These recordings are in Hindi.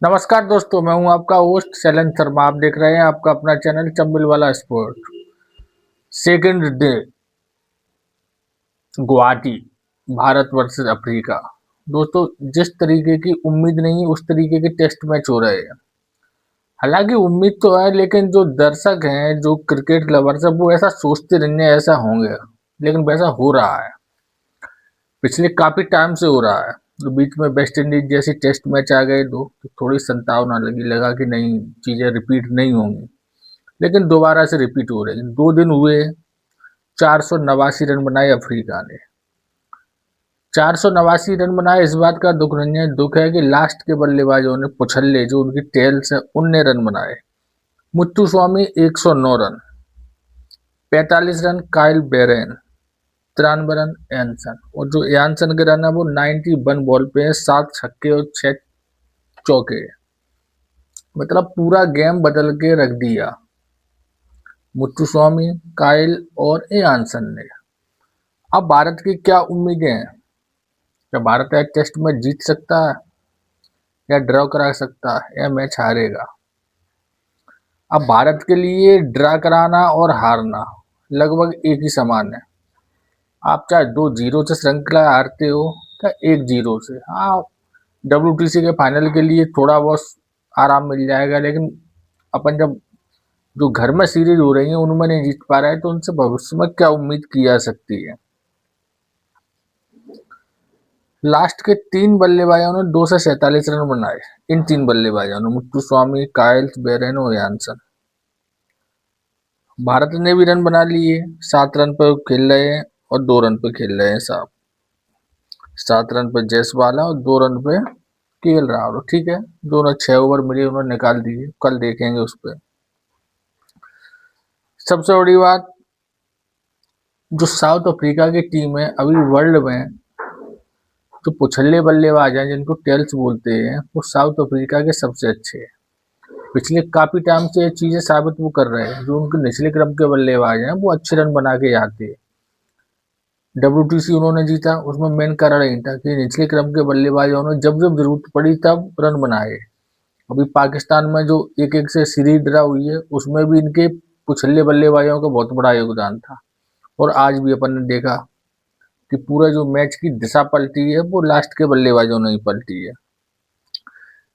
नमस्कार दोस्तों, मैं हूं आपका होस्ट शैलेंद्र शर्मा। आप देख रहे हैं आपका अपना चैनल चंबल वाला sport. Second day Guwahati, Bharat versus Africa. दोस्तों, जिस तरीके की उम्मीद नहीं उस तरीके के टेस्ट मैच हो रहे हैं। हालांकि उम्मीद तो है, लेकिन जो दर्शक हैं, जो क्रिकेट लवर्स हैं, वो ऐसा सोचते नहीं है ऐसा होंगे, लेकिन वैसा हो रहा है। पिछले काफी टाइम से हो रहा है। तो बीच में वेस्ट इंडीज जैसी टेस्ट मैच आ गए दो, तो थोड़ी संतावना लगा कि नहीं, चीजें रिपीट नहीं होंगी। लेकिन दोबारा से रिपीट हो रही। 2 दिन हुए, 489 रन बनाए अफ्रीका ने। 489 रन बनाए, इस बात का दुख नहीं है। दुख है कि लास्ट के बल्लेबाजों ने, पुछल्ले जो उनकी टेल्स है, उनने रन बनाए। Muttuswamy 109 run, 45 run Kyle Verreynne, 93 run Jansen. और जो एंसन के रन है वो 91 बॉल पे है, 7 छक्के और 6 चौके। मतलब पूरा गेम बदल के रख दिया मुत्तुस्वामी, काइल और एंसन ने। अब भारत की क्या उम्मीदें हैं? क्या भारत एक टेस्ट में जीत सकता है, या ड्रॉ करा सकता है, या मैच हारेगा? अब भारत के लिए ड्रा कराना और हारना लगभग एक ही समान है। आप चाहे 2-0 से श्रृंखला हारते हो, या 1-0 से। हाँ, WTC के फाइनल के लिए थोड़ा बहुत आराम मिल जाएगा, लेकिन अपन जब जो घर में सीरीज हो रही है उनमें नहीं जीत पा रहा है, तो उनसे भविष्य में क्या उम्मीद की जा सकती है? लास्ट के 3 बल्लेबाजों ने 247 रन बनाए। इन 3 बल्लेबाजों ने, मुत्तुस्वामी, काइल्स, बेरेन और यानसन। भारत ने भी रन बना लिए। 7 रन पर खेल रहे हैं और 2 रन पे खेल रहे हैं साहब। 7 रन पे जयसवाल और 2 रन पे KL राहुल। ठीक है, दोनों 6 ओवर मिले, उन्होंने निकाल दिए। कल देखेंगे उस पर। सबसे बड़ी बात, जो साउथ अफ्रीका की टीम है, अभी वर्ल्ड में जो पुछल्ले बल्लेबाज हैं, जिनको टेल्स बोलते हैं, वो साउथ अफ्रीका के सबसे अच्छे हैं। पिछले काफी टाइम से ये चीजें साबित वो कर रहे हैं। जो उनके निचले क्रम के बल्लेबाज हैं, वो अच्छे रन बना के जाते हैं। WTC उन्होंने जीता, उसमें मेन कारण यही था कि निचले क्रम के बल्लेबाजों ने जब जब जरूरत पड़ी तब रन बनाए। अभी पाकिस्तान में जो 1-1 से सीरीज ड्रा हुई है, उसमें भी इनके पुछल्ले बल्लेबाजों का बहुत बड़ा योगदान था। और आज भी अपन ने देखा कि पूरा जो मैच की दिशा पलटी है, वो लास्ट के बल्लेबाजों ने ही पलटी है।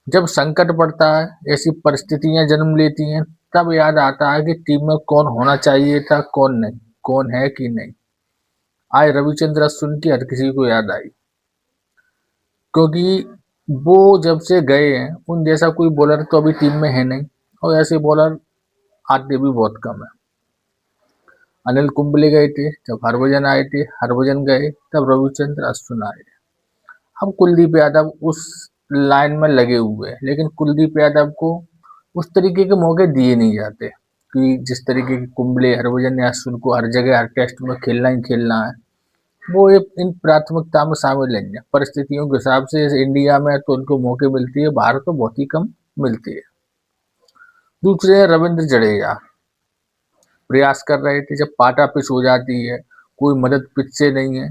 जब संकट पड़ता है, ऐसी परिस्थितियां जन्म लेती हैं, तब याद आता है कि टीम में कौन होना चाहिए था, कौन नहीं, कौन है कि नहीं। आज रविचंद्र अश्विन की हर किसी को याद आई, क्योंकि वो जब से गए हैं, उन जैसा कोई बॉलर तो अभी टीम में है नहीं, और ऐसे बॉलर आते भी बहुत कम है। अनिल कुंबले गए थे, जब हरभजन आए थे, हरभजन गए, तब रविचंद्र अश्विन आए। अब कुलदीप यादव उस लाइन में लगे हुए हैं, लेकिन कुलदीप यादव को उस तरीके के मौके दिए नहीं जाते कि जिस तरीके के कुंबले, हरभजन या अश्विन को हर जगह हर टेस्ट में खेलना ही खेलना है। वो इन प्राथमिकता में शामिल नहीं है। परिस्थितियों के हिसाब से जैसे इंडिया में तो उनको मौके मिलती है, बाहर तो बहुत ही कम मिलती है। दूसरे हैं रविंद्र जडेजा। प्रयास कर रहे थे, जब पाटा पिच हो जाती है, कोई मदद पिच से नहीं है,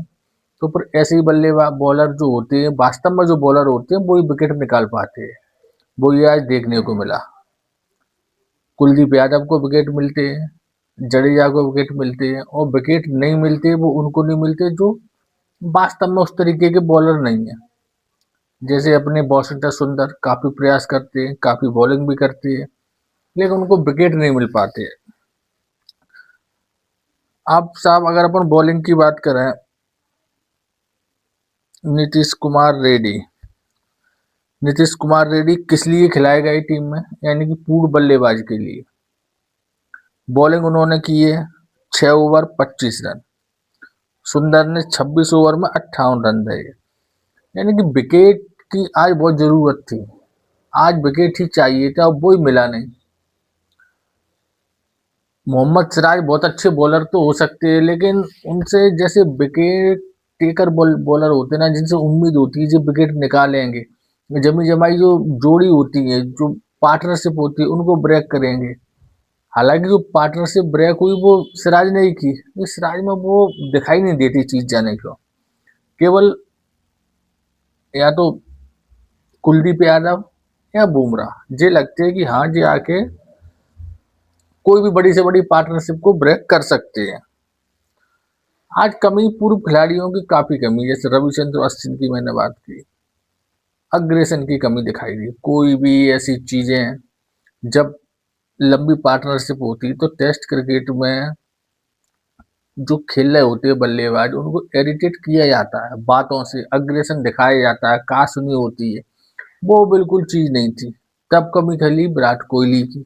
तो फिर ऐसे ही बल्लेबाज बॉलर जो होते हैं, वास्तव में जो बॉलर होते हैं, वो ही विकेट निकाल पाते हैं। वो ये आज देखने को मिला। कुलदीप यादव को विकेट मिलते हैं, जडेजा को विकेट मिलते हैं, और विकेट नहीं मिलते वो उनको नहीं मिलते जो वास्तव में उस तरीके के बॉलर नहीं है। जैसे अपने वॉशिंगटन सुंदर काफी प्रयास करते हैं, काफी बॉलिंग भी करते हैं, लेकिन उनको विकेट नहीं मिल पाते हैं। आप साहब, अगर अपन बॉलिंग की बात करें, नीतीश कुमार रेड्डी। नीतीश कुमार रेड्डी किस लिए खिलाए गए टीम में? यानी कि पूर्ण बल्लेबाज के लिए। बॉलिंग उन्होंने की है 6 ओवर 25 रन। सुंदर ने 26 ओवर में 58 रन दिए। यानी कि विकेट की आज बहुत जरूरत थी। आज विकेट ही चाहिए था, वो ही मिला नहीं। मोहम्मद सिराज बहुत अच्छे बॉलर तो हो सकते हैं, लेकिन उनसे जैसे विकेट टेकर बॉलर होते हैं ना, जिनसे उम्मीद होती है जो विकेट निकालेंगे, जमी जमाई जो जोड़ी होती है, जो पार्टनरशिप होती है, उनको ब्रेक करेंगे। हालांकि जो पार्टनरशिप ब्रेक हुई वो सिराज ने ही की। सिराज में वो दिखाई नहीं देती चीज जाने को। केवल या तो कुलदीप यादव या बुमराह, जे लगते हैं कि हाँ जे आके कोई भी बड़ी से बड़ी पार्टनरशिप को ब्रेक कर सकते हैं। आज कमी पूर्व खिलाड़ियों की काफी कमी, जैसे रविचंद्र अश्विन की मैंने बात की, अग्रेसन की कमी दिखाई दी। कोई भी ऐसी चीजें, जब लंबी पार्टनरशिप होती तो टेस्ट क्रिकेट में जो खेल रहे होते हैं बल्लेबाज, उनको इरिटेट किया जाता है बातों से, अग्रेसन दिखाया जाता है, कहा होती है, वो बिल्कुल चीज नहीं थी। तब कमी खली विराट कोहली की।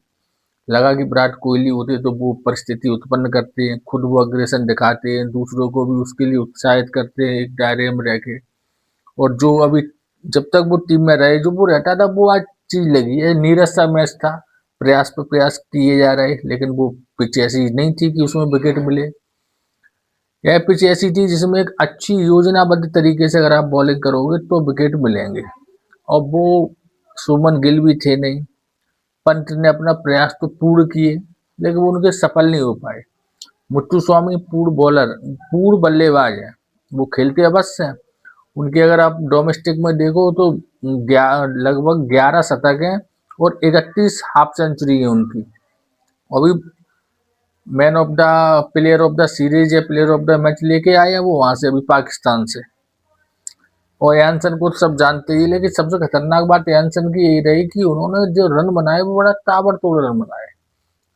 लगा कि विराट कोहली होते तो वो परिस्थिति उत्पन्न करते हैं, खुद वो अग्रेसन दिखाते हैं, दूसरों को भी उसके लिए उत्साहित करते हैं एक दायरे में रह के। और जो अभी जब तक वो टीम में रहे, जो वो रहता था, वो आज चीज लगी है। नीरज सा मैच था, प्रयास पर प्रयास किए जा रहे, लेकिन वो पिच ऐसी नहीं थी कि उसमें विकेट मिले। यह पिच ऐसी थी जिसमें एक अच्छी योजनाबद्ध तरीके से अगर आप बॉलिंग करोगे तो विकेट मिलेंगे, और वो सुमन गिल भी थे नहीं। पंत ने अपना प्रयास तो पूर्ण किए, लेकिन वो उनके सफल नहीं हो पाए। मुत्तुस्वामी पूर्ण बॉलर, पूर्ण बल्लेबाज है, वो खेलते अवश्य हैं। उनके अगर आप डोमेस्टिक में देखो तो लगभग 11 शतक हैं और 31 हाफ सेंचुरी है उनकी। अभी man of the player of the series या प्लेयर ऑफ द मैच लेके आए हैं वो वहां से, अभी पाकिस्तान से। और एनसन को सब जानते ही, लेकिन सबसे खतरनाक बात एनसन की यही रही कि उन्होंने जो रन बनाए वो बड़ा ताबड़तोड़ रन बनाए।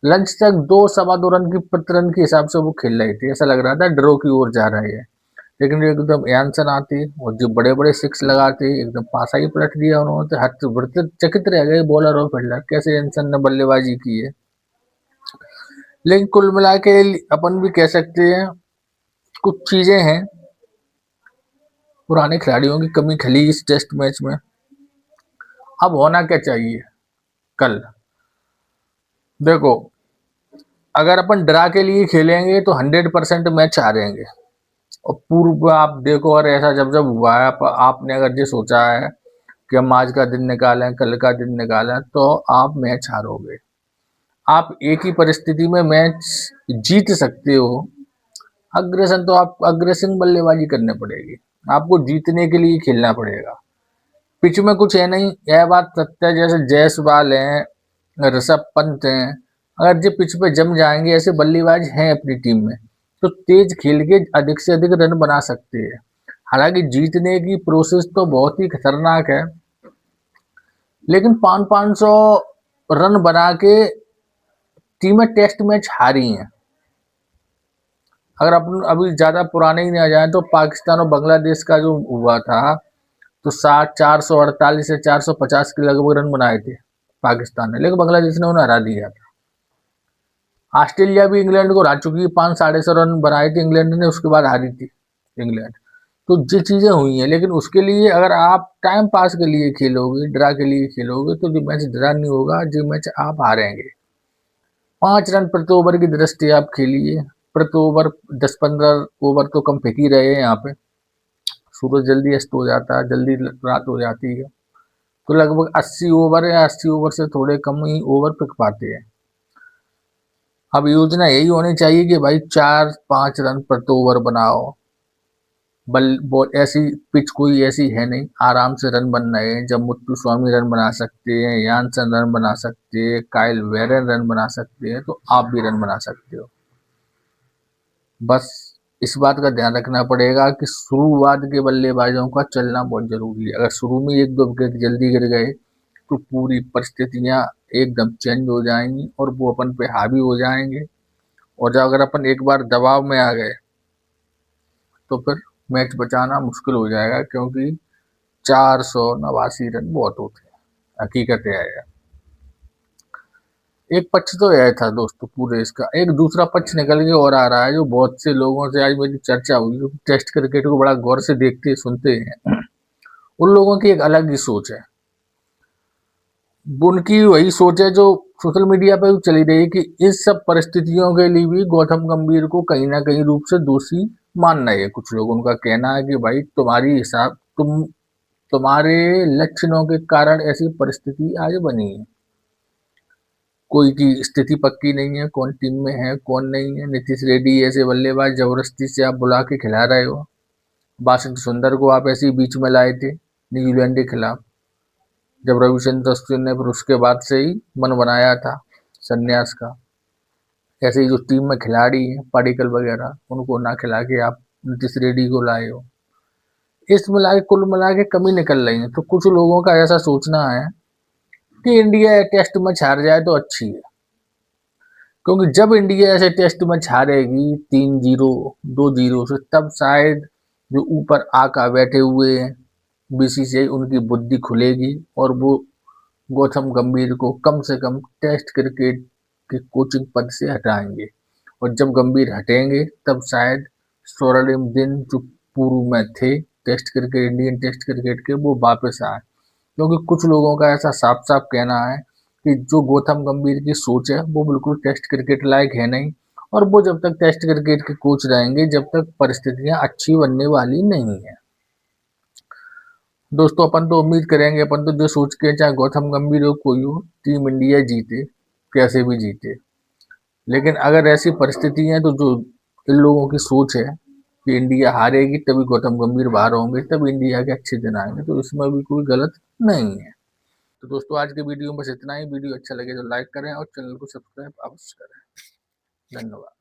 लंच तक 2 सवा 2 रन की प्रति रन के हिसाब से वो खेल रहे थे, ऐसा लग रहा था ड्रॉ की ओर जा रहे हैं। लेकिन एकदम एनसन आते और जो बड़े बड़े सिक्स लगाते, एकदम पासा ही पलट दिया उन्होंने, तो चकित रह गए बॉलर और फील्डर, कैसे एनसन ने बल्लेबाजी की है। लेकिन कुल मिला के अपन भी कह सकते हैं कुछ चीजें हैं, पुराने खिलाड़ियों की कमी खली इस टेस्ट मैच में। अब होना क्या चाहिए कल, देखो, अगर अपन ड्रा के लिए खेलेंगे तो 100% मैच हारेंगे। और पूर्व आप देखो, और ऐसा जब जब हुआ है, आपने अगर ये सोचा है कि हम आज का दिन निकालें, कल का दिन निकालें, तो आप मैच हारोगे। आप एक ही परिस्थिति में मैच जीत सकते हो। अग्रेसन तो आप अग्रेसिंग बल्लेबाजी करनी पड़ेगी, आपको जीतने के लिए खेलना पड़ेगा। पिच में कुछ है नहीं, यह बात सत्य है। जैसे जायसवाल हैं, ऋषभ पंत हैं, अगर जो पिच पे जम जाएंगे, ऐसे बल्लेबाज हैं अपनी टीम में, तो तेज खेल के अधिक से अधिक रन बना सकते हैं। हालांकि जीतने की प्रोसेस तो बहुत ही खतरनाक है, लेकिन 500-500 रन बना के टीमें टेस्ट मैच हारी हैं। अगर अपन अभी ज्यादा पुराने ही नहीं जाए तो पाकिस्तान और बांग्लादेश का जो हुआ था, तो 448 से 450 के लगभग रन बनाए थे पाकिस्तान ने, लेकिन बांग्लादेश ने उन्हें हरा दिया था। ऑस्ट्रेलिया भी इंग्लैंड को हरा चुकी है, 500-650 रन बनाए थे इंग्लैंड ने, उसके बाद हारी थी इंग्लैंड। तो ये चीजें हुई हैं, लेकिन उसके लिए अगर आप टाइम पास के लिए खेलोगे, ड्रा के लिए खेलोगे, तो जो मैच ड्रा नहीं होगा, जो मैच आप हारेंगे। 5 रन प्रति ओवर की दृष्टि आप खेलिए, प्रति ओवर 10-15 ओवर तो कम फेंक ही रहे हैं यहाँ पे। सूरज जल्दी अस्त हो जाता है, जल्दी रात हो जाती है, तो लगभग 80 ओवर या 80 ओवर से थोड़े कम ही ओवर फेंक पाते हैं। अब योजना यही होनी चाहिए कि भाई 4-5 रन प्रति ओवर बनाओ। ऐसी पिच कोई ऐसी है नहीं, आराम से रन बन रहे हैं। जब मुत्तुस्वामी रन बना सकते हैं, यानसन रन बना सकते हैं, काइल वेरन रन बना सकते हैं, तो आप भी रन बना सकते हो। बस इस बात का ध्यान रखना पड़ेगा कि शुरुआत के बल्लेबाजों का चलना बहुत जरूरी है। अगर शुरू में 1-2 विकेट जल्दी गिर गए तो पूरी परिस्थितियां एकदम चेंज हो जाएंगी और वो अपन पे हावी हो जाएंगे। और जब अगर अपन एक बार दबाव में आ गए तो फिर मैच बचाना मुश्किल हो जाएगा, क्योंकि 489 रन बहुत होते हैं, हकीकत है यह। एक पक्ष तो यह था दोस्तों पूरे इसका, एक दूसरा पक्ष निकल के और आ रहा है, जो बहुत से लोगों से आज मेरी चर्चा हुई, जो टेस्ट क्रिकेट को बड़ा गौर से देखते सुनते हैं, उन लोगों की एक अलग ही सोच है। उनकी वही सोच है जो सोशल मीडिया पे भी चली रही है, कि इस सब परिस्थितियों के लिए भी गौतम गंभीर को कहीं ना कहीं रूप से दोषी मान रहे हैं कुछ लोग। उनका कहना है कि भाई तुम्हारी हिसाब तुम्हारे लक्षणों के कारण ऐसी परिस्थिति आज बनी है। कोई की स्थिति पक्की नहीं है, कौन टीम में है कौन नहीं है। नीतीश रेड्डी ऐसे बल्लेबाज जबरदस्ती से आप बुला के खिला रहे हो। वाशिंगटन सुंदर को आप ऐसे ही बीच में लाए थे न्यूजीलैंड के खिलाफ। जब रविचंद्र अश्विन ने फिर उसके बाद से ही मन बनाया था संन्यास का। ऐसे ही जो टीम में खिलाड़ी हैं पाडिक्कल वगैरह, उनको ना खिला के आप नीतीश रेड्डी को लाए हो। इस मिला के कुल मिला के कमी निकल रही है। तो कुछ लोगों का ऐसा सोचना है कि इंडिया टेस्ट मैच हार जाए तो अच्छी है, क्योंकि जब इंडिया ऐसे टेस्ट मैच हारेगी 3-0 2-0 से, तब शायद जो ऊपर आका बैठे हुए हैं बीसीसीआई, उनकी बुद्धि खुलेगी और वो गौतम गंभीर को कम से कम टेस्ट क्रिकेट के कोचिंग पद से हटाएंगे। और जब गंभीर हटेंगे तब शायद स्वर्णिम दिन जो पूर्व में थे test cricket, Indian test cricket के, वो वापस आए। क्योंकि कुछ लोगों का ऐसा साफ साफ कहना है कि जो गौतम गंभीर की सोच है वो बिल्कुल टेस्ट क्रिकेट लायक है नहीं, और वो जब तक टेस्ट क्रिकेट के कोच रहेंगे जब तक परिस्थितियां अच्छी बनने वाली नहीं है। दोस्तों अपन तो उम्मीद करेंगे, अपन तो जो सोच के चाहे गौतम गंभीर हो कोई हो, टीम इंडिया जीते, कैसे भी जीते। लेकिन अगर ऐसी परिस्थिति है तो जो इन लोगों की सोच है कि इंडिया हारेगी तभी गौतम गंभीर बाहर होंगे, तब इंडिया के अच्छे दिन आएंगे, तो इसमें भी कोई गलत नहीं है। तो दोस्तों आज के वीडियो में बस इतना ही। वीडियो अच्छा लगे तो लाइक करें और चैनल को सब्सक्राइब अवश्य करें। धन्यवाद।